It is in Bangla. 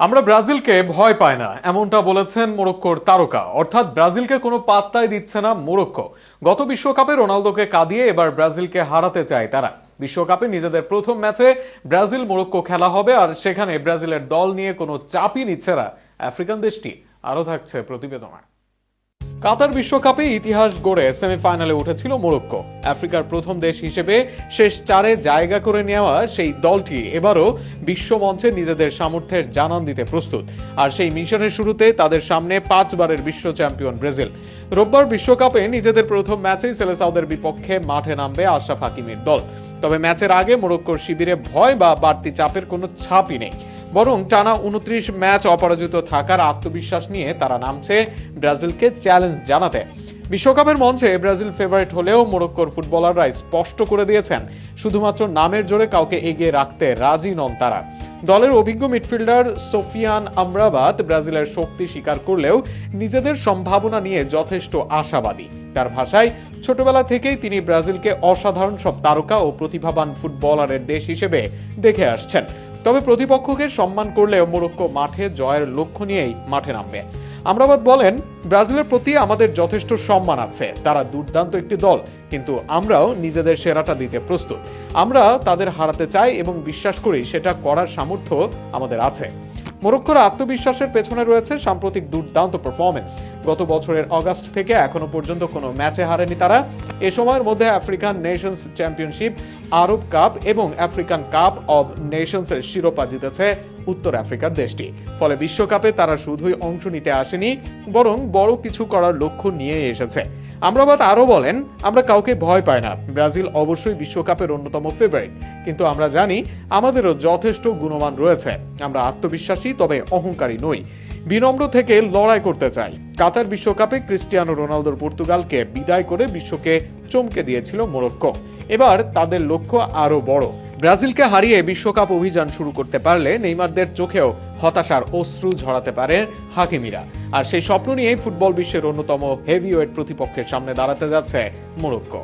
আমরা ব্রাজিলকে ভয় পাই না এমনটা বলেছেন মোরক্কোর তারকা। অর্থাৎ ব্রাজিলকে কোনো পাত্তাই দিচ্ছে না মোরক্কো। গত বিশ্বকাপে রোনালদোকে কাঁদিয়ে এবার ব্রাজিলকে হারাতে চায় তারা। বিশ্বকাপে নিজেদের প্রথম ম্যাচে ব্রাজিল মোরক্কো খেলা হবে, আর সেখানে ব্রাজিলের দল নিয়ে কোনো চাপই নিচ্ছে না আফ্রিকান দেশটি। আরও থাকছে প্রতিবেদনে। কাতার বিশ্বকাপে ইতিহাস গড়ে সেমিফাইনালে উঠেছিল মোরক্কো। আফ্রিকার প্রথম দেশ হিসেবে শেষ চারে জায়গা করে নেওয়া সেই দলটি এবারও বিশ্ব মঞ্চে নিজেদের সামর্থ্যের জানান দিতে প্রস্তুত। আর সেই মিশনের শুরুতে তাদের সামনে 5 বারের বিশ্ব চ্যাম্পিয়ন ব্রাজিল। রোববার বিশ্বকাপে নিজেদের প্রথম ম্যাচেই সেলেসাওদের বিপক্ষে মাঠে নামবে আশরাফ হাকিমির দল। তবে ম্যাচের আগে মোরক্কোর শিবিরে ভয় বা বাড়তি চাপের কোনো ছাপই নেই, বরং টানা 29 ম্যাচ অপরাজিত থাকার আত্মবিশ্বাস নিয়ে তারা নামছে ব্রাজিলকে চ্যালেঞ্জ জানাতে। বিশ্বকাপের মঞ্চে ব্রাজিল ফেভারিট হলেও মোরক্কোর ফুটবলাররা স্পষ্ট করে দিয়েছেন শুধুমাত্র নামের জোরে কাউকে এগিয়ে রাখতে রাজি নন তারা। দলের অভিজ্ঞ মিডফিল্ডার সোফিয়ান আমরাবাত ব্রাজিলের শক্তি স্বীকার করলেও নিজেদের সম্ভাবনা নিয়ে যথেষ্ট আশাবাদী। তার ভাষায়, ছোটবেলা থেকেই তিনি ব্রাজিলকে অসাধারণ সব তারকা ও প্রতিভাবান ফুটবলারের দেশ হিসেবে দেখে আসছেন। তবে প্রতিপক্ষকে সম্মান করলেও মোরক্কো মাঠে জয়ের লক্ষ্য নিয়েই মাঠে নামবে। আমরাবাদ বলেন, ব্রাজিলের প্রতি আমাদের যথেষ্ট সম্মান আছে, তারা দুর্দান্ত একটি দল, কিন্তু আমরাও নিজেদের সেরাটা দিতে প্রস্তুত। আমরা তাদের হারাতে চাই এবং বিশ্বাস করি সেটা করার সামর্থ্য আমাদের আছে। মোরক্কোর আত্মবিশ্বাসের পেছনে রয়েছে সাম্প্রতিক দুর্দান্ত পারফরমেন্স। গত বছরের অগাস্ট থেকে এখনো পর্যন্ত কোনো ম্যাচে হারেনি তারা। এ সময়ের মধ্যে আফ্রিকান নেশনস চ্যাম্পিয়নশিপ, আরব কাপ এবং আফ্রিকান কাপ অব নেশনসের শিরোপা জিতেছে উত্তর আফ্রিকার দেশটি। ফলে বিশ্বকাপে তারা শুধুই অংশ নিতে আসেনি, বরং বড় কিছু করার লক্ষ্য নিয়ে এসেছে। আমরাবাদ আরও বলেন, আমরা কাউকে ভয় পাই না। ব্রাজিল অবশ্যই বিশ্বকাপের অন্যতম ফেভারিট, কিন্তু আমরা জানি আমাদেরও যথেষ্ট গুণমান রয়েছে। আমরা আত্মবিশ্বাসী, তবে অহংকারী নই। বিনম্র থেকে লড়াই করতে চাই। কাতার বিশ্বকাপে ক্রিস্টিয়ানো রোনালদোর পর্তুগালকে বিদায় করে বিশ্বকে চমকে দিয়েছিল মোরক্কো। এবার তাদের লক্ষ্য আরও বড়। ব্রাজিলকে হারিয়ে বিশ্বকাপ অভিযান শুরু করতে পারলে নেইমারদের চোখেও হতাশার অশ্রু ঝরাতে পারে হাকিমিরা। আর সেই স্বপ্ন নিয়েই ফুটবল বিশ্বের অন্যতম হেভিওয়েট প্রতিপক্ষের সামনে দাঁড়াতে যাচ্ছে মোরক্কো।